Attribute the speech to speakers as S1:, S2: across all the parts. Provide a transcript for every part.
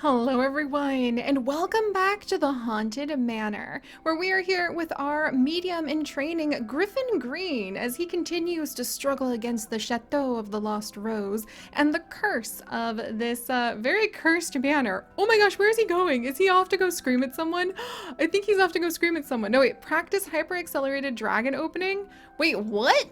S1: Hello, everyone, and welcome back to the Haunted Manor, where we are here with our medium in training, Griffin Greene, as he continues to struggle against the Chateau of the Lost Rose and the curse of this very cursed manor. Oh my gosh, where is he going? Is he off to go scream at someone? I think he's off to go scream at someone. No, wait, practice hyper-accelerated dragon opening? Wait, what?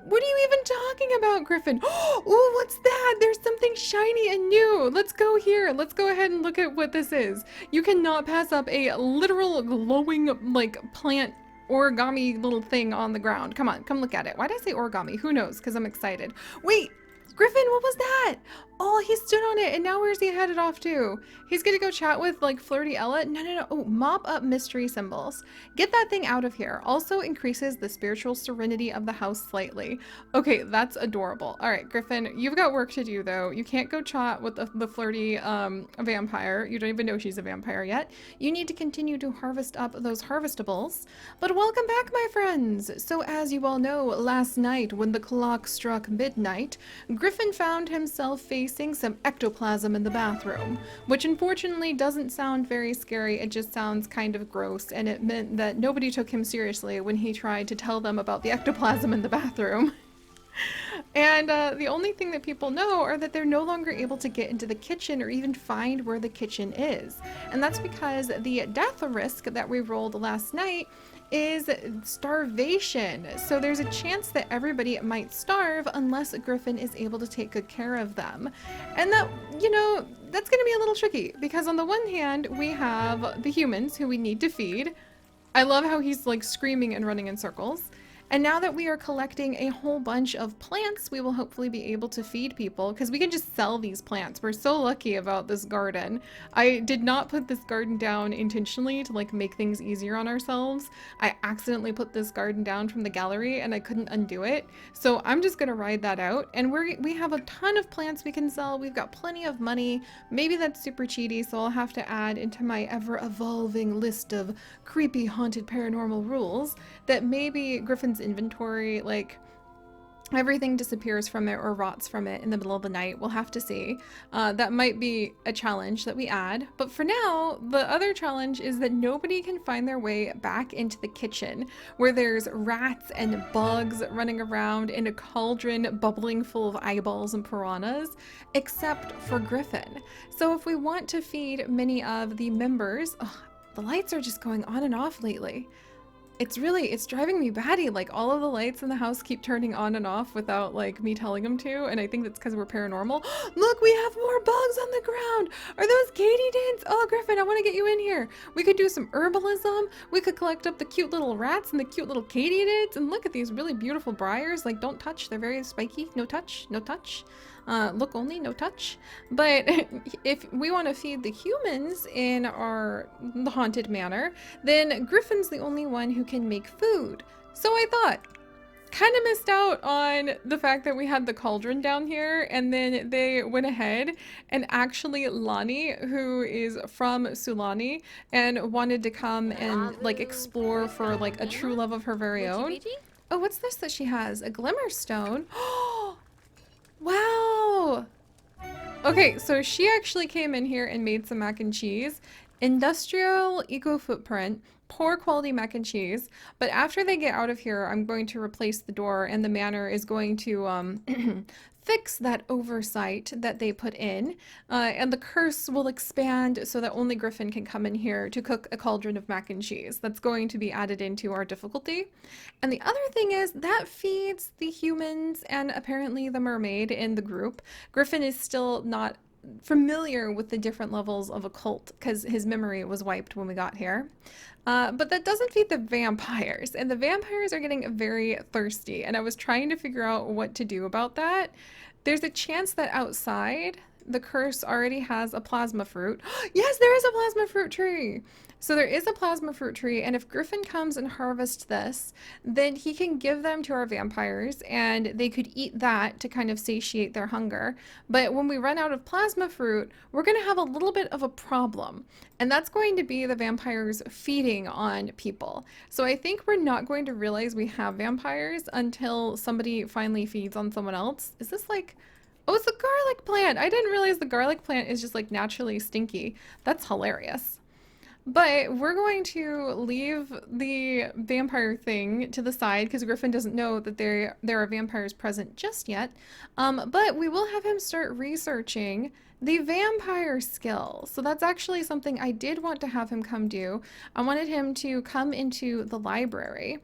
S1: What are you even talking about, Griffin? Oh, what's that? There's something shiny and new. Let's go here. Let's go ahead and look at what this is. You cannot pass up a literal glowing, like, plant origami little thing on the ground. Come on, come look at it. Why did I say origami? Who knows? Because I'm excited. Wait, Griffin, what was that? Oh, he stood on it, and now where's he headed off to? He's gonna go chat with, like, Flirty Ella? No, no, no. Oh, mop up mystery symbols. Get that thing out of here. Also increases the spiritual serenity of the house slightly. Okay, that's adorable. All right, Griffin, you've got work to do, though. You can't go chat with the flirty vampire. You don't even know she's a vampire yet. You need to continue to harvest up those harvestables. But welcome back, my friends. So as you all know, last night when the clock struck midnight, Griffin found himself facing some ectoplasm in the bathroom, which unfortunately doesn't sound very scary. It just sounds kind of gross, and it meant that nobody took him seriously when he tried to tell them about the ectoplasm in the bathroom. And the only thing that people know are that they're no longer able to get into the kitchen or even find where the kitchen is. And that's because the death risk that we rolled last night is starvation. So there's a chance that everybody might starve unless Griffin is able to take good care of them. And that, that's going to be a little tricky because on the one hand, we have the humans who we need to feed. I love how he's like screaming and running in circles. And now that we are collecting a whole bunch of plants, we will hopefully be able to feed people because we can just sell these plants. We're so lucky about this garden. I did not put this garden down intentionally to like make things easier on ourselves. I accidentally put this garden down from the gallery and I couldn't undo it. So I'm just gonna ride that out. And we have a ton of plants we can sell. We've got plenty of money. Maybe that's super cheaty, so I'll have to add into my ever-evolving list of creepy, haunted, paranormal rules that maybe Griffin's inventory, like everything disappears from it or rots from it in the middle of the night. We'll have to see. That might be a challenge that we add. But for now, the other challenge is that nobody can find their way back into the kitchen where there's rats and bugs running around in a cauldron bubbling full of eyeballs and piranhas, except for Griffin. So if we want to feed many of the members, the lights are just going on and off lately. It's driving me batty. Like all of the lights in the house keep turning on and off without like me telling them to. And I think that's because we're paranormal. Look, we have more bugs on the ground. Are those katydids? Oh, Griffin, I want to get you in here. We could do some herbalism. We could collect up the cute little rats and the cute little katydids. And look at these really beautiful briars. Like don't touch, they're very spiky. No touch, no touch. Look only, no touch. But if we want to feed the humans in the haunted manor, then Griffin's the only one who can make food. So I thought, kind of missed out on the fact that we had the cauldron down here, and then they went ahead and actually Lani, who is from Sulani and wanted to come and like explore for like a true love of her very own. Oh, what's this that she has? A glimmer stone. Wow. Okay, so she actually came in here and made some mac and cheese. Industrial eco footprint, poor quality mac and cheese. But after they get out of here, I'm going to replace the door and the manor is going to fix that oversight that they put in. And the curse will expand so that only Griffin can come in here to cook a cauldron of mac and cheese. That's going to be added into our difficulty. And the other thing is that feeds the humans and apparently the mermaid in the group. Griffin is still not familiar with the different levels of occult because his memory was wiped when we got here. But that doesn't feed the vampires, and the vampires are getting very thirsty, and I was trying to figure out what to do about that. There's a chance that outside the curse already has a plasma fruit. Yes, there is a plasma fruit tree. So there is a plasma fruit tree, and if Griffin comes and harvests this, then he can give them to our vampires, and they could eat that to kind of satiate their hunger. But when we run out of plasma fruit, we're going to have a little bit of a problem, and that's going to be the vampires feeding on people. So I think we're not going to realize we have vampires until somebody finally feeds on someone else. Is this like... Oh, it's the garlic plant. I didn't realize the garlic plant is just like naturally stinky. That's hilarious. But we're going to leave the vampire thing to the side because Griffin doesn't know that there are vampires present just yet. But we will have him start researching the vampire skill. So that's actually something I did want to have him come do. I wanted him to come into the library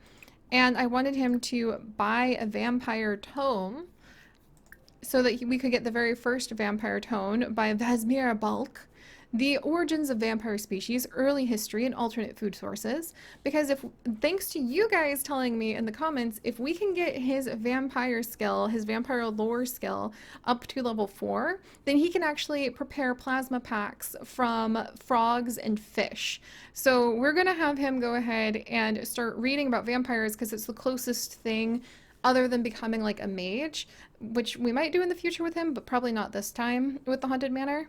S1: and I wanted him to buy a vampire tome so that we could get the very first vampire tome by Vasmir Balk, The Origins of Vampire Species, Early History, and Alternate Food Sources. Because if, thanks to you guys telling me in the comments, if we can get his vampire skill, his vampire lore skill, up to level 4, then he can actually prepare plasma packs from frogs and fish. So we're going to have him go ahead and start reading about vampires because it's the closest thing other than becoming like a mage, which we might do in the future with him, but probably not this time with the Haunted Manor.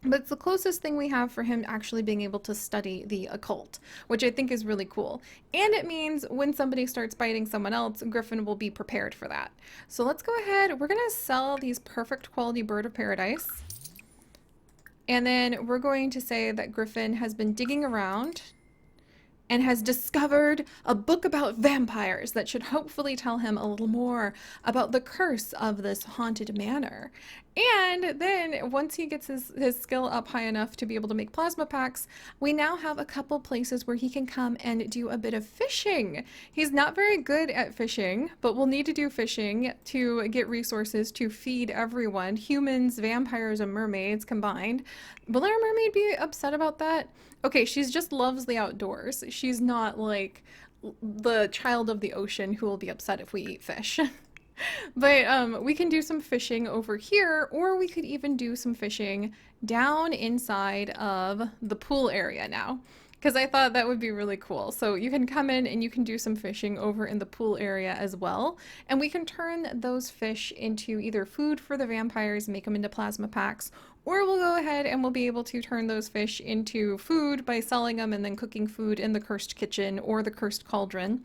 S1: But it's the closest thing we have for him actually being able to study the occult, which I think is really cool. And it means when somebody starts biting someone else, Griffin will be prepared for that. So let's go ahead. We're going to sell these perfect quality bird of paradise. And then we're going to say that Griffin has been digging around and has discovered a book about vampires that should hopefully tell him a little more about the curse of this haunted manor. And then once he gets his skill up high enough to be able to make plasma packs, we now have a couple places where he can come and do a bit of fishing. He's not very good at fishing, but we'll need to do fishing to get resources to feed everyone, humans, vampires, and mermaids combined. Will our mermaid be upset about that? Okay, she just loves the outdoors. She's not like the child of the ocean who will be upset if we eat fish. But we can do some fishing over here, or we could even do some fishing down inside of the pool area now. Because I thought that would be really cool. So you can come in and you can do some fishing over in the pool area as well. And we can turn those fish into either food for the vampires, make them into plasma packs, or we'll go ahead and we'll be able to turn those fish into food by selling them and then cooking food in the cursed kitchen or the cursed cauldron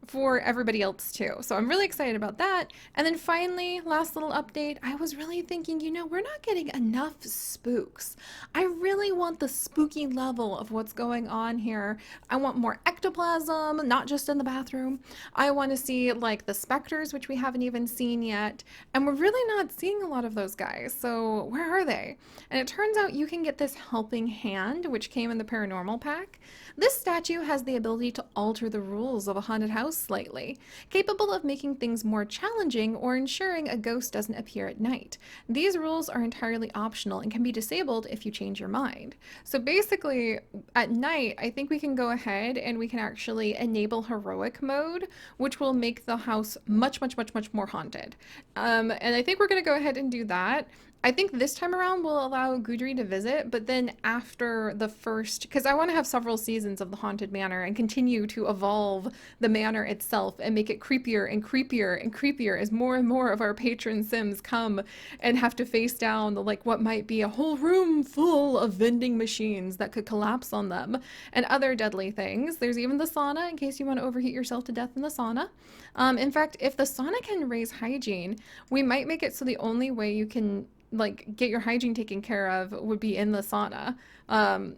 S1: for everybody else too. So I'm really excited about that. And then finally, last little update, I was really thinking, you know, we're not getting enough spooks. I really want the spooky level of what's going on here. I want more ectoplasm, not just in the bathroom. I want to see like the specters, which we haven't even seen yet. And we're really not seeing a lot of those guys. So where are they? And it turns out you can get this helping hand, which came in the paranormal pack. This statue has the ability to alter the rules of a haunted house slightly, capable of making things more challenging or ensuring a ghost doesn't appear at night. These rules are entirely optional and can be disabled if you change your mind. So basically, at night, I think we can go ahead and we can actually enable heroic mode, which will make the house much, much, much, much more haunted. And I think we're going to go ahead and do that. I think this time around we'll allow Gudry to visit, but then after the first, because I want to have several seasons of the Haunted Manor and continue to evolve the manor itself and make it creepier and creepier and creepier as more and more of our patron sims come and have to face down the, like what might be a whole room full of vending machines that could collapse on them and other deadly things. There's even the sauna in case you want to overheat yourself to death in the sauna. In fact, if the sauna can raise hygiene, we might make it so the only way you can like get your hygiene taken care of would be in the sauna,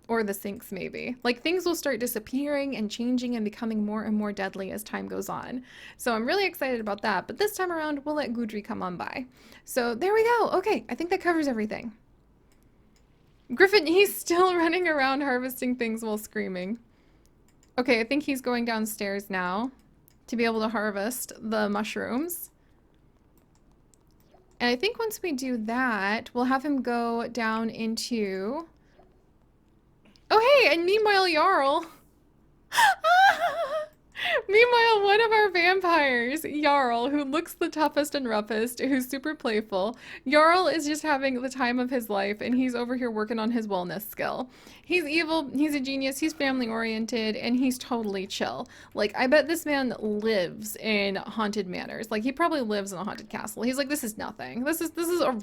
S1: or the sinks maybe. Like things will start disappearing and changing and becoming more and more deadly as time goes on. So I'm really excited about that, but this time around we'll let Gudry come on by. So there we go. Okay, I think that covers everything. Griffin, he's still running around harvesting things while screaming. Okay, I think he's going downstairs now to be able to harvest the mushrooms. And I think once we do that, we'll have him go down into... Oh, hey, and meanwhile, Jarl. Meanwhile, one of our vampires, Jarl, who looks the toughest and roughest, who's super playful, Jarl is just having the time of his life, and he's over here working on his wellness skill. He's evil, he's a genius, he's family-oriented, and he's totally chill. Like, I bet this man lives in haunted manors. Like, he probably lives in a haunted castle. He's like, this is nothing. This is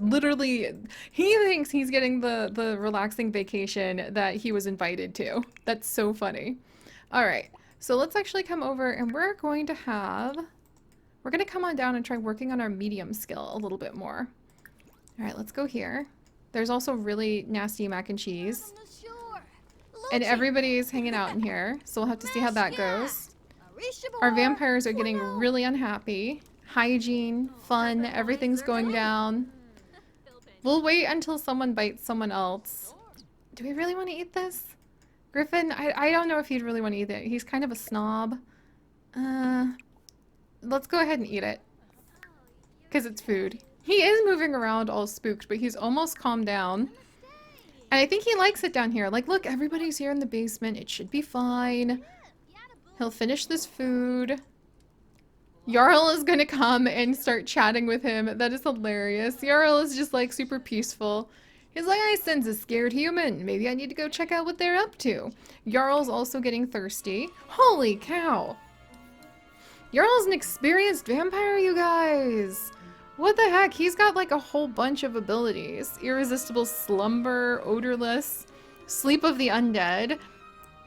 S1: literally... He thinks he's getting the relaxing vacation that he was invited to. That's so funny. All right. So let's actually come over and we're going to come on down and try working on our medium skill a little bit more. Alright, let's go here. There's also really nasty mac and cheese.
S2: From the shore.
S1: And
S2: Lucy.
S1: everybody's hanging out in here, so we'll have to see how that goes. Our
S2: Arishimor.
S1: vampires are getting
S2: Flano.
S1: really unhappy. Hygiene, fun, everything's going down. We'll wait until someone bites someone else. Do we really want to eat this? Griffin, I don't know if he'd really want to eat it. He's kind of a snob. Let's go ahead and eat it. Because it's food. He is moving around all spooked, but he's almost calmed down. And I think he likes it down here. Like, look, everybody's here in the basement. It should be fine. He'll finish this food. Jarl is gonna come and start chatting with him. That is hilarious. Jarl is just like super peaceful. He's like, I sense a scared human. Maybe I need to go check out what they're up to. Jarl's also getting thirsty. Holy cow. Jarl's an experienced vampire, you guys. What the heck? He's got like a whole bunch of abilities. Irresistible slumber, odorless, sleep of the undead.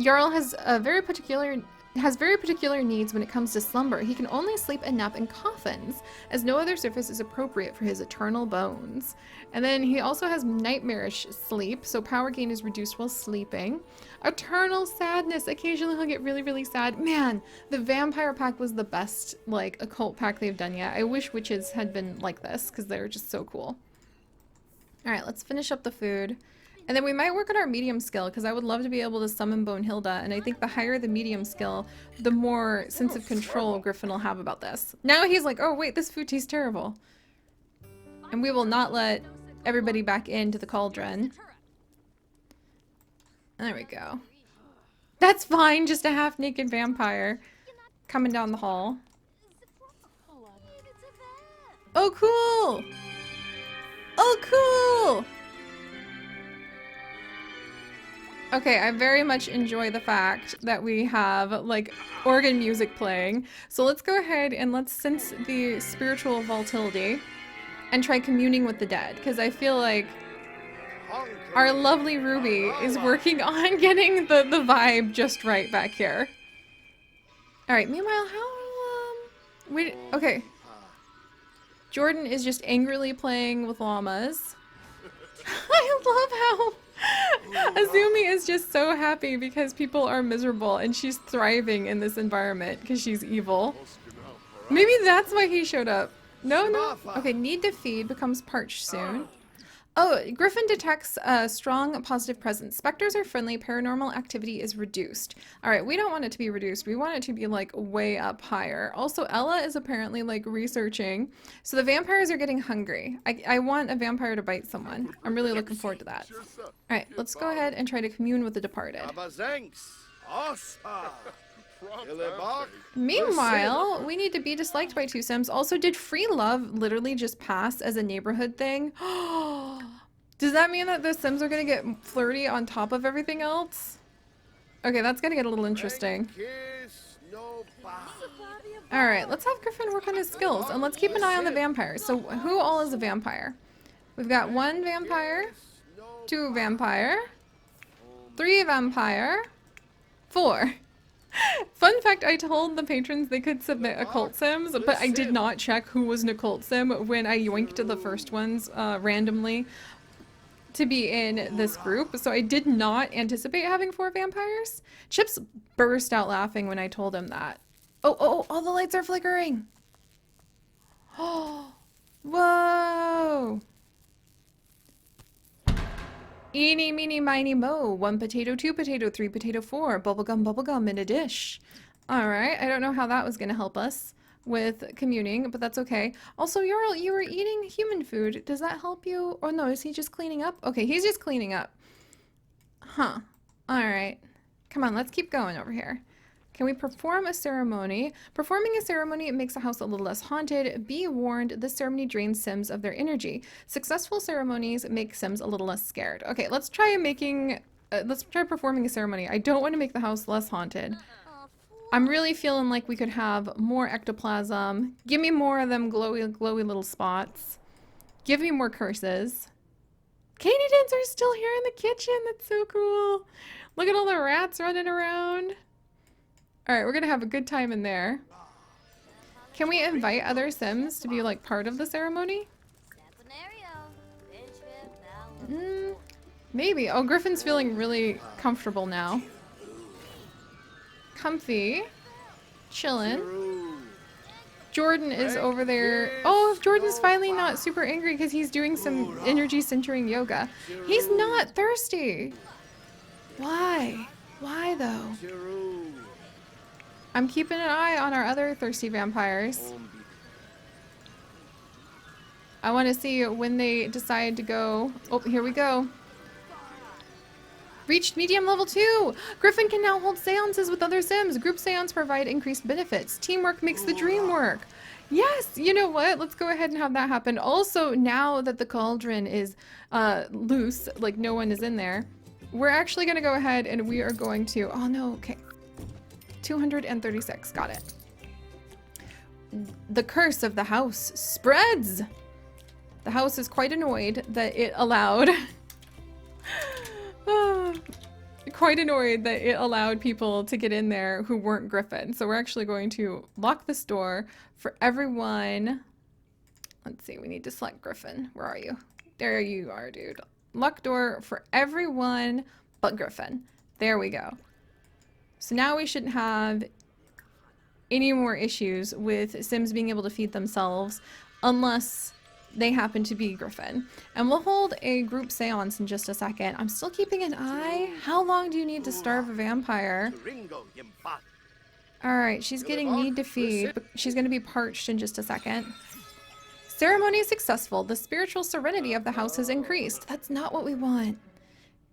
S1: Jarl has very particular needs when it comes to slumber. He can only sleep and nap in coffins, as no other surface is appropriate for his eternal bones. And then he also has nightmarish sleep, so power gain is reduced while sleeping. Eternal sadness. Occasionally he'll get really, really sad. Man, the vampire pack was the best, like, occult pack they've done yet. I wish witches had been like this, because they're just so cool. Alright, let's finish up the food. And then we might work on our medium skill, because I would love to be able to summon Bonehilda, and I think the higher the medium skill, the more sense of control Griffin will have about this. Now he's like, oh wait, this food tastes terrible. And we will not let everybody back into the cauldron. There we go. That's fine, just a half-naked vampire coming down the hall. Oh, cool! Oh, cool! Okay, I very much enjoy the fact that we have, like, organ music playing. So let's go ahead and let's sense the spiritual volatility and try communing with the dead, because I feel like our lovely Ruby is working on getting the vibe just right back here. Alright, meanwhile, okay. Jordan is just angrily playing with llamas. I love how Azumi is just so happy because people are miserable and she's thriving in this environment because she's evil. Maybe that's why he showed up. No. Okay, need to feed becomes parched soon. Oh, Griffin detects a strong positive presence. Specters are friendly. Paranormal activity is reduced. All right, we don't want it to be reduced. We want it to be like way up higher. Also, Ella is apparently like researching. So the vampires are getting hungry. I want a vampire to bite someone. I'm really looking forward to that. All right, let's go ahead and try to commune with the departed. Meanwhile, we need to be disliked by two Sims. Also, did free love literally just pass as a neighborhood thing? Does that mean that the Sims are gonna get flirty on top of everything else? Okay, that's gonna get a little interesting. Alright, let's have Griffin work on his skills, and let's keep an eye on the vampires. So, who all is a vampire? We've got 1 vampire, 2 vampire, 3 vampire, 4. Fun fact, I told the patrons they could submit occult sims, but I did not check who was an occult sim when I yoinked the first ones randomly to be in this group, so I did not anticipate having 4 vampires. Chips burst out laughing when I told him that. Oh, all the lights are flickering! Oh, whoa! Eeny, meeny, miny, mo. 1 potato, 2 potato, 3 potato, 4. Bubblegum in a dish. Alright, I don't know how that was going to help us with communing, but that's okay. Also, Jarl, you were eating human food. Does that help you? Or no, is he just cleaning up? Okay, he's just cleaning up. Huh. Alright. Come on, let's keep going over here. Can we perform a ceremony? Performing a ceremony makes the house a little less haunted. Be warned, this ceremony drains Sims of their energy. Successful ceremonies make Sims a little less scared. Okay, let's try performing a ceremony. I don't want to make the house less haunted. I'm really feeling like we could have more ectoplasm. Give me more of them glowy little spots. Give me more curses. Katydids are still here in the kitchen. That's so cool. Look at all the rats running around. Alright, we're gonna have a good time in there. Can we invite other Sims to be like part of the ceremony? Maybe. Oh, Griffin's feeling really comfortable now. Comfy. Chillin'. Jordan is over there. Oh, Jordan's finally not super angry because he's doing some energy centering yoga. He's not thirsty. Why? Why though? I'm keeping an eye on our other thirsty vampires. I want to see when they decide to go. Oh, here we go. Reached medium level 2! Griffin can now hold seances with other Sims. Group seance provide increased benefits. Teamwork makes the dream work. Yes, you know what? Let's go ahead and have that happen. Also, now that the cauldron is loose, like no one is in there, we're actually going to go ahead and we are going to... Oh no, okay. 236, got it. The curse of the house spreads! The house is quite annoyed that it allowed... quite annoyed that it allowed people to get in there who weren't Griffin. So we're actually going to lock this door for everyone. Let's see, we need to select Griffin. Where are you? There you are, dude. Lock door for everyone but Griffin. There we go. So now we shouldn't have any more issues with Sims being able to feed themselves unless they happen to be Griffin. And we'll hold a group seance in just a second. I'm still keeping an eye. How long do you need to starve a vampire? Alright, she's getting need to feed, but she's going to be parched in just a second. Ceremony is successful. The spiritual serenity of the house has increased. That's not what we want.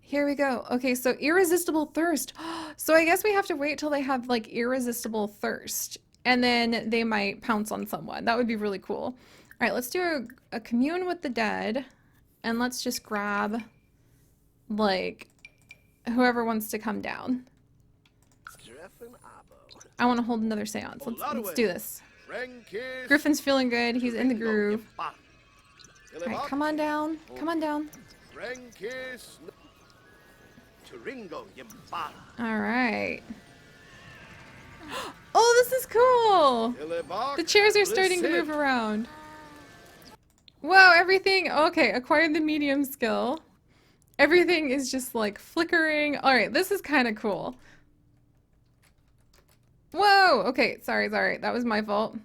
S1: Here we go. Okay, so irresistible thirst. So I guess we have to wait till they have like irresistible thirst. And then they might pounce on someone. That would be really cool. All right, let's do a commune with the dead, and let's just grab, like, whoever wants to come down. I want to hold another seance. Let's do this. Griffin's feeling good. He's in the groove. All right, come on down. Come on down. All right. Oh, this is cool. The chairs are starting to move around. Wow, everything, okay, acquired the medium skill. Everything is just like flickering. All right, this is kind of cool. Whoa, okay, sorry, that was my fault.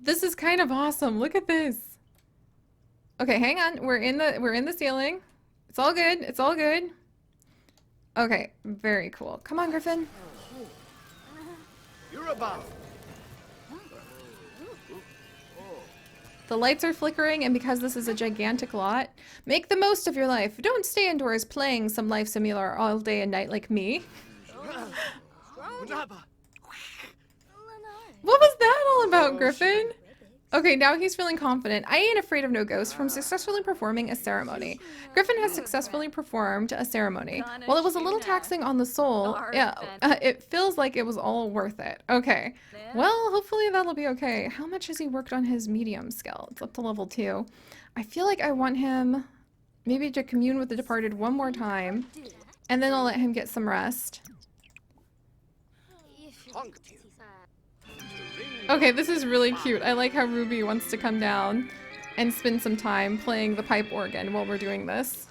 S1: This is kind of awesome, look at this. Okay, hang on, we're in the ceiling. It's all good, it's all good. Okay, very cool. Come on, Griffin. You're above. The lights are flickering, and because this is a gigantic lot, make the most of your life. Don't stay indoors playing some life simulator all day and night like me. What was that all about, Griffin? Okay, now he's feeling confident. I ain't afraid of no ghosts from successfully performing a ceremony. Griffin has successfully performed a ceremony. While it was a little taxing on the soul, it feels like it was all worth it. Okay. Well, hopefully that'll be okay. How much has he worked on his medium skill? It's up to level 2. I feel like I want him maybe to commune with the departed one more time, and then I'll let him get some rest. Okay, this is really cute. I like how Ruby wants to come down and spend some time playing the pipe organ while we're doing this.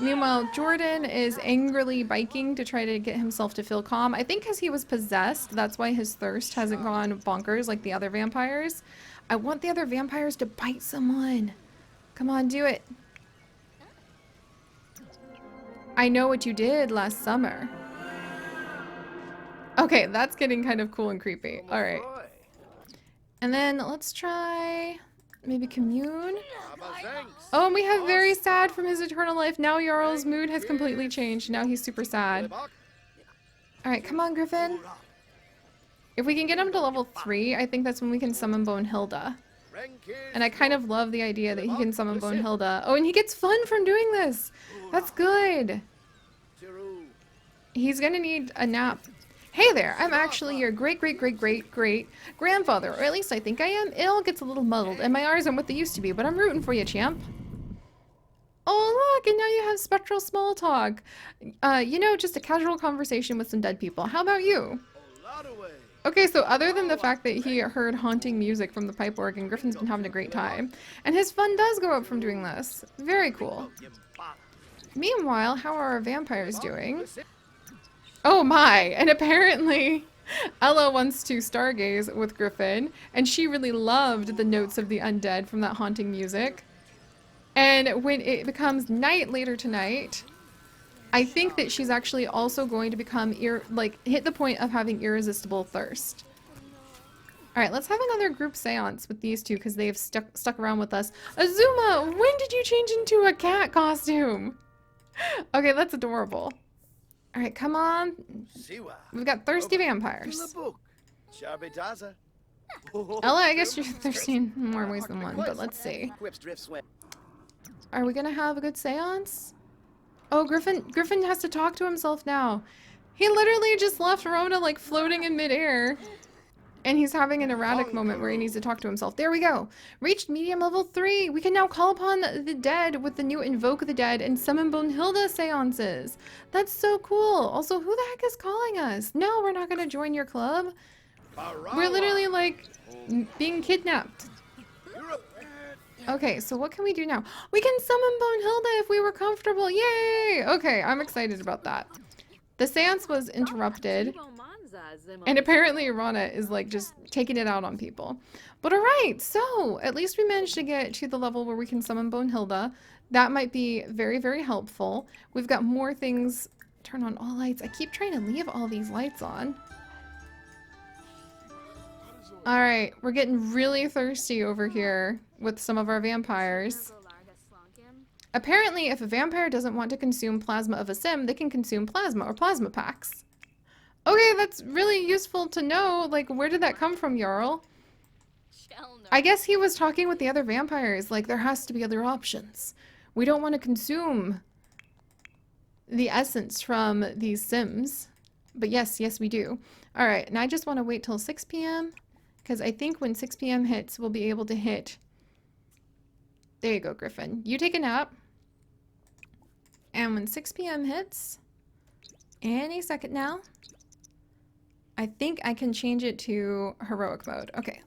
S1: Meanwhile, Jordan is angrily biking to try to get himself to feel calm. I think because he was possessed, that's why his thirst hasn't gone bonkers like the other vampires. I want the other vampires to bite someone. Come on, do it. I know what you did last summer. Okay, that's getting kind of cool and creepy. All right. And then let's try maybe commune. Oh, and we have very sad from his eternal life. Now Jarl's mood has completely changed. Now he's super sad. All right, come on, Griffin. If we can get him to level 3, I think that's when we can summon Bonehilda. And I kind of love the idea that he can summon Bonehilda. Oh, and he gets fun from doing this. That's good. He's gonna need a nap. Hey there, I'm actually your great-great-great-great-great-grandfather, or at least I think I am. It all gets a little muddled, and my R's aren't what they used to be, but I'm rooting for you, champ. Oh, look, and now you have spectral small talk. You know, just a casual conversation with some dead people. How about you? Okay, so other than the fact that he heard haunting music from the pipe organ, Griffin's been having a great time. And his fun does go up from doing this. Very cool. Meanwhile, how are our vampires doing? Oh my, and apparently Ella wants to stargaze with Griffin, and she really loved the notes of the undead from that haunting music. And when it becomes night later tonight, I think that she's actually also going to become, hit the point of having irresistible thirst. Alright, let's have another group seance with these two because they've stuck around with us. Azuma, when did you change into a cat costume? Okay, that's adorable. Alright, come on. We've got thirsty vampires. Ella, I guess you're thirsty in more ways than one, but let's see. Are we gonna have a good seance? Oh, Griffin has to talk to himself now. He literally just left Rona like floating in midair. And he's having an erratic moment where he needs to talk to himself. There we go. Reached medium level 3. We can now call upon the dead with the new Invoke the Dead and Summon Bonehilda seances. That's so cool. Also, who the heck is calling us? No, we're not going to join your club. We're literally like being kidnapped. Okay, so what can we do now? We can summon Bonehilda if we were comfortable. Yay! Okay, I'm excited about that. The seance was interrupted. And apparently Rana is like just taking it out on people. But alright, so at least we managed to get to the level where we can summon Bonehilda. That might be very, very helpful. We've got more things. Turn on all lights. I keep trying to leave all these lights on. Alright, we're getting really thirsty over here with some of our vampires. Apparently, if a vampire doesn't want to consume plasma of a sim, they can consume plasma or plasma packs. Okay, that's really useful to know. Like, where did that come from, Jarl? I guess he was talking with the other vampires. Like, there has to be other options. We don't want to consume the essence from these sims. But yes, we do. Alright, and I just want to wait till 6 p.m. Because I think when 6 p.m. hits, we'll be able to hit... There you go, Griffin. You take a nap. And when 6 p.m. hits, any second now, I think I can change it to heroic mode. Okay,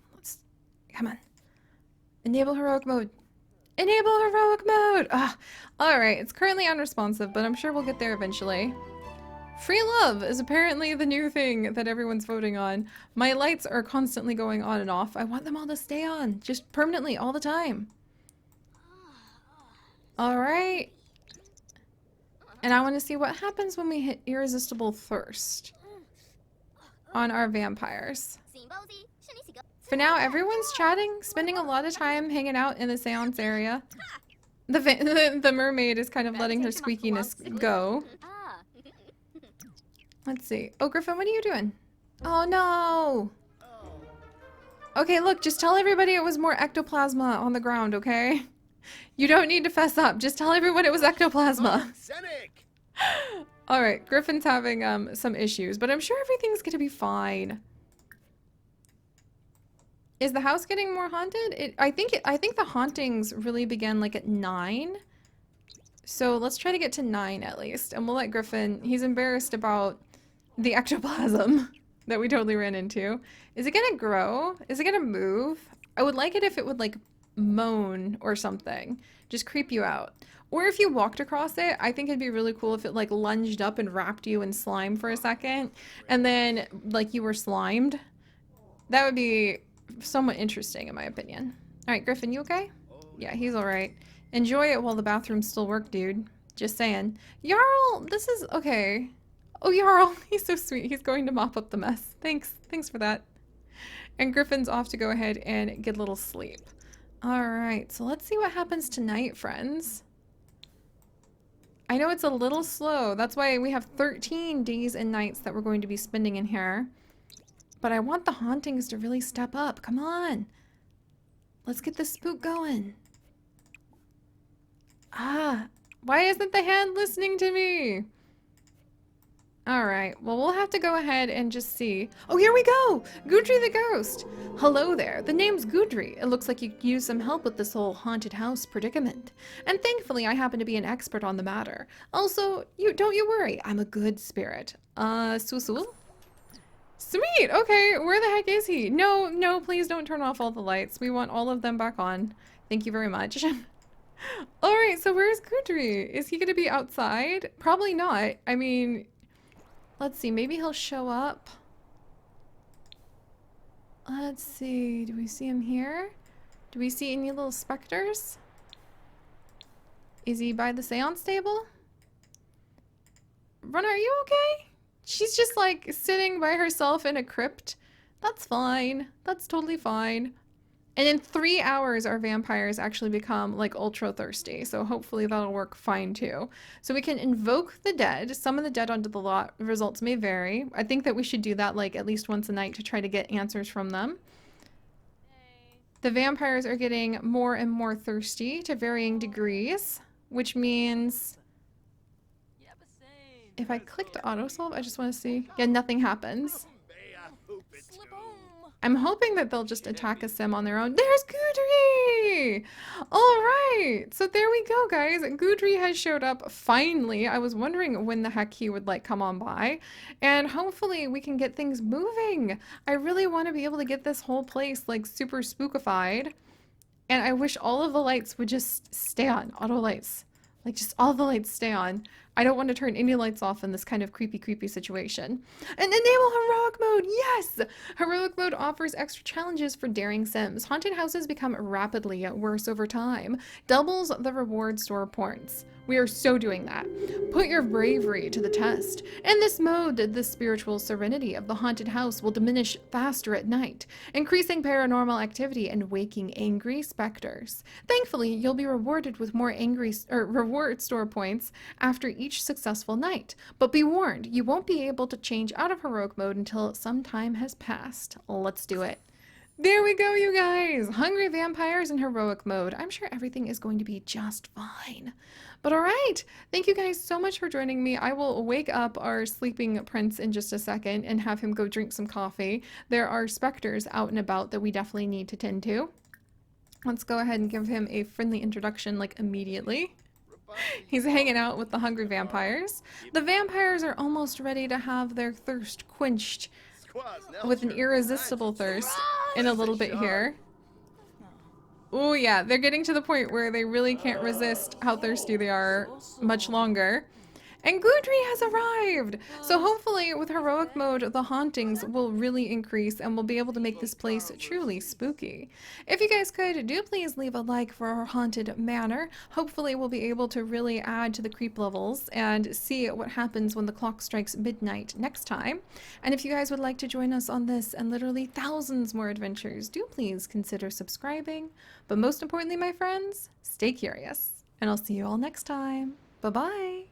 S1: come on. Enable heroic mode. Enable heroic mode! Ah, alright, it's currently unresponsive, but I'm sure we'll get there eventually. Free love is apparently the new thing that everyone's voting on. My lights are constantly going on and off. I want them all to stay on, just permanently, all the time. Alright. And I want to see what happens when we hit irresistible thirst on our vampires. For now, everyone's chatting, spending a lot of time hanging out in the seance area. The mermaid is kind of letting her squeakiness go. Let's see. Oh, Griffin, what are you doing? Oh, no! Okay, look, just tell everybody it was more ectoplasma on the ground, okay? You don't need to fess up. Just tell everyone it was ectoplasma. Alright, Griffin's having some issues, but I'm sure everything's gonna be fine. Is the house getting more haunted? I think the hauntings really began like at 9. So let's try to get to 9 at least. And we'll let Griffin, he's embarrassed about the ectoplasm that we totally ran into. Is it gonna grow? Is it gonna move? I would like it if it would like moan or something. Just creep you out. Or if you walked across it, I think it'd be really cool if it like lunged up and wrapped you in slime for a second. And then like you were slimed. That would be somewhat interesting in my opinion. Alright, Griffin, you okay? Yeah, he's alright. Enjoy it while the bathrooms still work, dude. Just saying. Jarl, this is okay. Oh, Jarl, he's so sweet. He's going to mop up the mess. Thanks for that. And Griffin's off to go ahead and get a little sleep. Alright, so let's see what happens tonight, friends. I know it's a little slow. That's why we have 13 days and nights that we're going to be spending in here. But I want the hauntings to really step up. Come on. Let's get the spook going. Ah, why isn't the hand listening to me? Alright, well, we'll have to go ahead and just see. Oh, here we go! Gudry the Ghost! Hello there, the name's Gudry. It looks like you could use some help with this whole haunted house predicament. And thankfully, I happen to be an expert on the matter. Also, don't you worry, I'm a good spirit. Susul? Sweet. Okay, where the heck is he? No, no, please don't turn off all the lights. We want all of them back on. Thank you very much. All right, so where's Kudri? Is he gonna be outside? Probably not. I mean, let's see. Maybe he'll show up. Let's see. Do we see him here? Do we see any little specters? Is he by the seance table? Runner, are you okay? She's just like sitting by herself in a crypt. That's fine. That's totally fine. And in 3 hours, our vampires actually become like ultra thirsty. So hopefully that'll work fine too. So we can invoke the dead, summon the dead onto the lot. Results may vary. I think that we should do that like at least once a night to try to get answers from them. The vampires are getting more and more thirsty to varying degrees, which means if I click to auto solve, I just want to see. Yeah, nothing happens. I'm hoping that they'll just attack a sim on their own. There's Gudri! All right, so there we go, guys. Gudri has showed up finally. I was wondering when the heck he would like come on by, and hopefully we can get things moving. I really want to be able to get this whole place like super spookified, and I wish all of the lights would just stay on, auto lights. Like just all the lights stay on. I don't want to turn any lights off in this kind of creepy situation. And enable heroic mode, yes! Heroic mode offers extra challenges for daring sims. Haunted houses become rapidly worse over time. Doubles the reward store points. We are so doing that. Put your bravery to the test. In this mode, the spiritual serenity of the haunted house will diminish faster at night, increasing paranormal activity and waking angry specters. Thankfully, you'll be rewarded with more reward store points after each successful night. But be warned, you won't be able to change out of heroic mode until some time has passed. Let's do it. There we go, you guys! Hungry vampires in heroic mode. I'm sure everything is going to be just fine. But alright, thank you guys so much for joining me. I will wake up our sleeping prince in just a second and have him go drink some coffee. There are specters out and about that we definitely need to tend to. Let's go ahead and give him a friendly introduction like immediately. He's hanging out with the hungry vampires. The vampires are almost ready to have their thirst quenched with an irresistible thirst in a little bit here. Oh yeah, they're getting to the point where they really can't resist how thirsty they are much longer. And Gudri has arrived! So hopefully with heroic mode, the hauntings will really increase and we'll be able to make this place truly spooky. If you guys could, do please leave a like for our haunted manor. Hopefully we'll be able to really add to the creep levels and see what happens when the clock strikes midnight next time. And if you guys would like to join us on this and literally thousands more adventures, do please consider subscribing. But most importantly, my friends, stay curious. And I'll see you all next time. Bye-bye!